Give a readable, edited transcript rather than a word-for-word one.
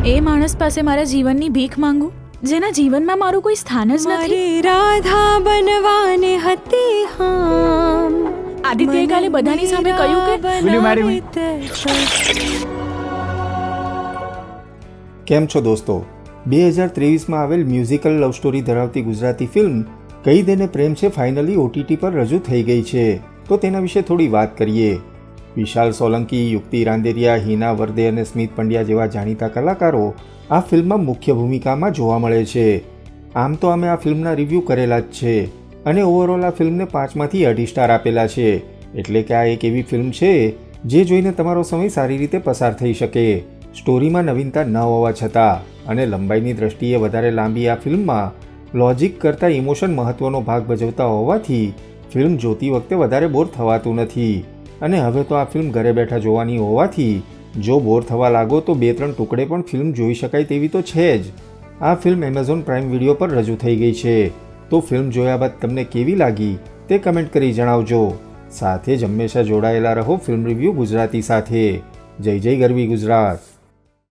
એ માણસ પાસે મારા જીવનની ભીખ માંગુ જેના જીવનમાં મારું કોઈ સ્થાન જ નથી. રાધા બનવાને હતી હામ. આદિત્યએ કાલે બધાની સામે કહ્યું કે Will you marry me? કેમ છો દોસ્તો? 2023માં આવેલ મ્યુઝિકલ લવ સ્ટોરી ધરાવતી ગુજરાતી ફિલ્મ કહી દેને પ્રેમ છે ફાઇનલી OTT પર રજૂ થઈ ગઈ છે. તો તેના વિશે થોડી વાત કરીએ. વિશાલ સોલંકી, યુક્તિ રાંદેરિયા, હિના વર્દે અને સ્મિત પંડ્યા જેવા જાણીતા કલાકારો આ ફિલ્મમાં મુખ્ય ભૂમિકામાં જોવા મળે છે. આમ તો અમે આ ફિલ્મના રિવ્યૂ કરેલા જ છે અને ઓવરઓલ આ ફિલ્મને 5માંથી 2.5 સ્ટાર આપેલા છે. એટલે કે આ એક એવી ફિલ્મ છે જે જોઈને તમારો સમય સારી રીતે પસાર થઈ શકે. સ્ટોરીમાં નવીનતા ન હોવા છતાં અને લંબાઈની દ્રષ્ટિએ વધારે લાંબી આ ફિલ્મમાં લોજિક કરતાં ઇમોશન મહત્ત્વનો ભાગ ભજવતા હોવાથી ફિલ્મ જોતી વખતે વધારે બોર થવાતું નથી. અને હવે તો આ ફિલ્મ ઘરે બેઠા જોવાની હોવાથી જો બોર થવા લાગો તો 2-3 ટુકડે પણ ફિલ્મ જોઈ શકાય તેવી તો છે જ. આ ફિલ્મ એમેઝોન પ્રાઇમ વિડીયો પર રજૂ થઈ ગઈ છે. તો ફિલ્મ જોયા બાદ તમને કેવી લાગી તે કમેન્ટ કરી જણાવજો. સાથે જ હંમેશા જોડાયેલા રહો ફિલ્મ રિવ્યૂ ગુજરાતી સાથે. જય જય ગરવી ગુજરાત.